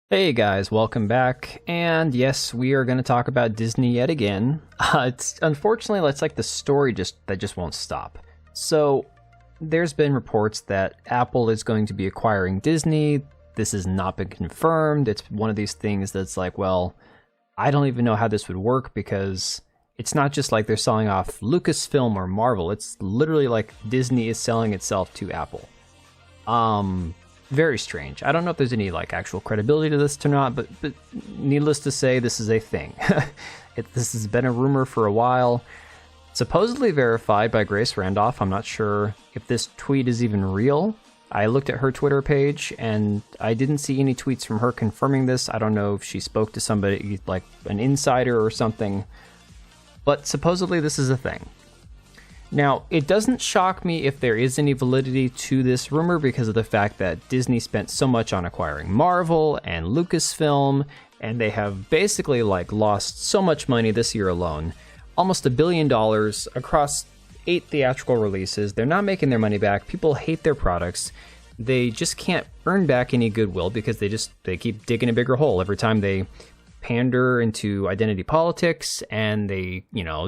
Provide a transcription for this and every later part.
Hey guys, welcome back. And yes, we are going to talk about Disney yet again. It's unfortunately it's like the story just won't stop. So there's been reports that Apple is going to be acquiring Disney. This has not been confirmed. It's one of these things that's like, well, I don't even know how this would work because it's not just like they're selling off Lucasfilm or Marvel. It's literally like Disney is selling itself to Apple. Very strange. I don't know if there's any like actual credibility to this or not, but needless to say, this is a thing. This has been a rumor for a while, supposedly verified by Grace Randolph. I'm not sure if this tweet is even real. I looked at her Twitter page and I didn't see any tweets from her confirming this. I don't know if she spoke to somebody like an insider or something, but supposedly this is a thing. Now, it doesn't shock me if there is any validity to this rumor because of the fact that Disney spent so much on acquiring Marvel and Lucasfilm, and they have basically like lost so much money this year alone. Almost $1 billion across 8 theatrical releases. They're not making their money back. People hate their products. They just can't earn back any goodwill because they keep digging a bigger hole every time they pander into identity politics, and they,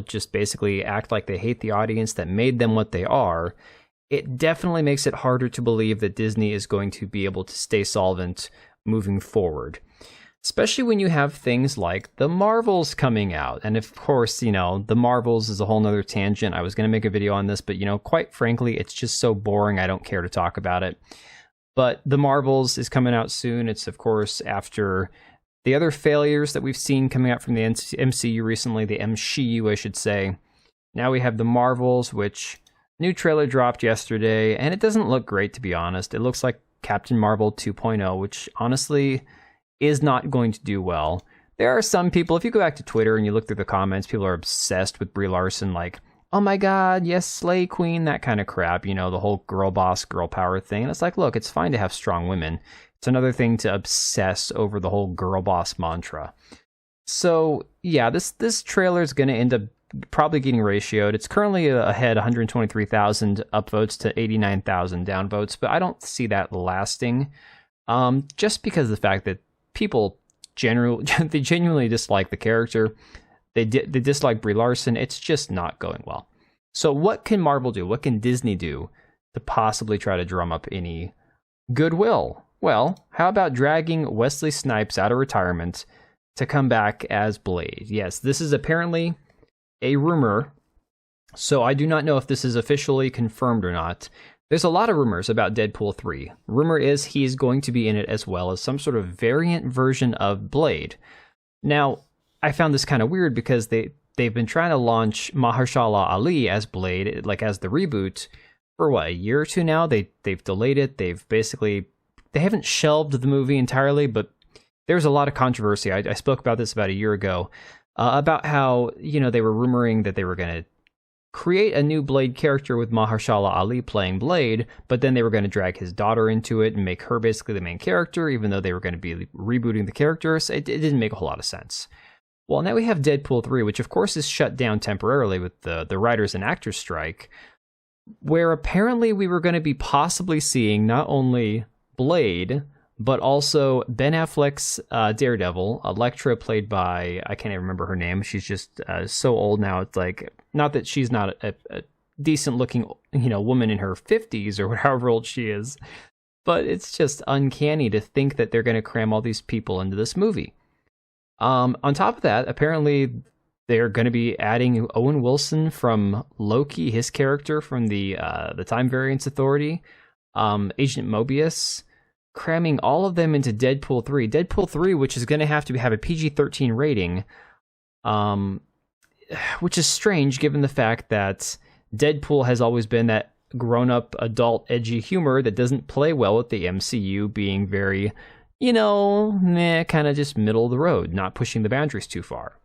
just basically act like they hate the audience that made them what they are. It definitely makes it harder to believe that Disney is going to be able to stay solvent moving forward. Especially when you have things like the Marvels coming out. And of course, the Marvels is a whole nother tangent. I was going to make a video on this, but quite frankly, it's just so boring. I don't care to talk about it. But the Marvels is coming out soon. It's, of course, after the other failures that we've seen coming out from the MCU recently, the MCU, I should say. Now we have the Marvels, which new trailer dropped yesterday, and it doesn't look great, to be honest. It looks like Captain Marvel 2.0, which honestly is not going to do well. There are some people, if you go back to Twitter and you look through the comments, people are obsessed with Brie Larson, like, oh my god, yes, slay queen, that kind of crap, the whole girl boss, girl power thing. And it's like, look, it's fine to have strong women. It's another thing to obsess over the whole girl boss mantra. So yeah, this trailer is going to end up probably getting ratioed. It's currently ahead 123,000 upvotes to 89,000 downvotes, but I don't see that lasting. Just because of the fact that people they genuinely dislike the character. They dislike Brie Larson. It's just not going well. So what can Marvel do? What can Disney do to possibly try to drum up any goodwill? Well, how about dragging Wesley Snipes out of retirement to come back as Blade? Yes, this is apparently a rumor, so I do not know if this is officially confirmed or not. There's a lot of rumors about Deadpool 3. Rumor is he's going to be in it as well as some sort of variant version of Blade. Now, I found this kind of weird because they've been trying to launch Mahershala Ali as Blade, like as the reboot, for what, a year or two now? They've delayed it. They haven't shelved the movie entirely, but there's a lot of controversy. I spoke about this about a year ago, about how, they were rumoring that they were going to create a new Blade character with Mahershala Ali playing Blade, but then they were going to drag his daughter into it and make her basically the main character, even though they were going to be rebooting the characters. It didn't make a whole lot of sense. Well, now we have Deadpool 3, which of course is shut down temporarily with the writers and actors strike, where apparently we were going to be possibly seeing not only Blade, but also Ben Affleck's Daredevil, Elektra, played by, I can't even remember her name. She's just so old now. It's like, not that she's not a decent looking, woman in her 50s or however old she is, but it's just uncanny to think that they're going to cram all these people into this movie. On top of that, apparently they're going to be adding Owen Wilson from Loki, his character from the Time Variance Authority, Agent Mobius, cramming all of them into Deadpool 3. Deadpool 3, which is going to have a PG-13 rating, which is strange given the fact that Deadpool has always been that grown-up, adult, edgy humor that doesn't play well with the MCU being very, kind of just middle of the road, not pushing the boundaries too far.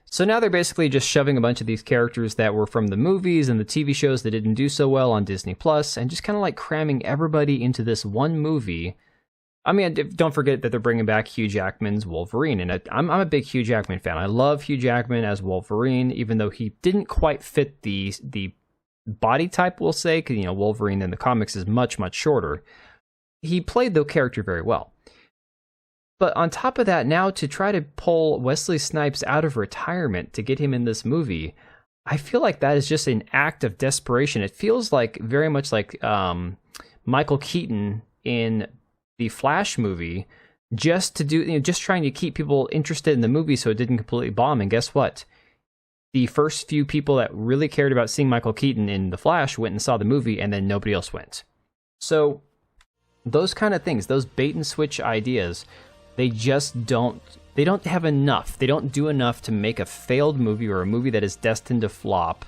So now they're basically just shoving a bunch of these characters that were from the movies and the TV shows that didn't do so well on Disney Plus, and just kind of like cramming everybody into this one movie. I mean, don't forget that they're bringing back Hugh Jackman's Wolverine, and I'm a big Hugh Jackman fan. I love Hugh Jackman as Wolverine, even though he didn't quite fit the body type, we'll say, because Wolverine in the comics is much, much shorter. He played the character very well. But on top of that, now to try to pull Wesley Snipes out of retirement to get him in this movie, I feel like that is just an act of desperation. It feels like very much like Michael Keaton in the Flash movie, just to do, just trying to keep people interested in the movie so it didn't completely bomb. And guess what? The first few people that really cared about seeing Michael Keaton in the Flash went and saw the movie, and then nobody else went. So those kind of things, those bait and switch ideas, they just don't have enough. They don't do enough to make a failed movie or a movie that is destined to flop.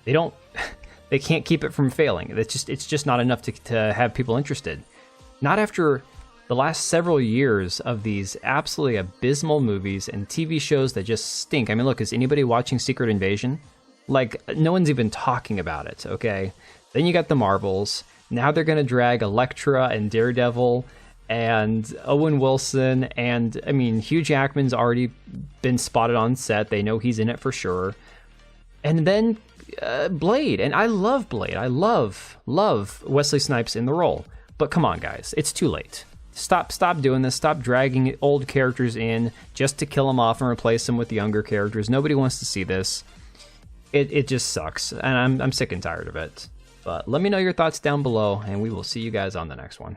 They can't keep it from failing. It's just not enough to have people interested. Not after the last several years of these absolutely abysmal movies and TV shows that just stink. I mean, look, is anybody watching Secret Invasion? Like, no one's even talking about it, okay? Then you got the Marvels. Now they're going to drag Elektra and Daredevil and Owen Wilson, and I mean, Hugh Jackman's already been spotted on set. They know he's in it for sure. And then Blade, and I love Blade. I love Wesley Snipes in the role. But come on, guys, it's too late. Stop doing this. Stop dragging old characters in just to kill them off and replace them with younger characters. Nobody wants to see this. It just sucks, and I'm sick and tired of it. But let me know your thoughts down below, and we will see you guys on the next one.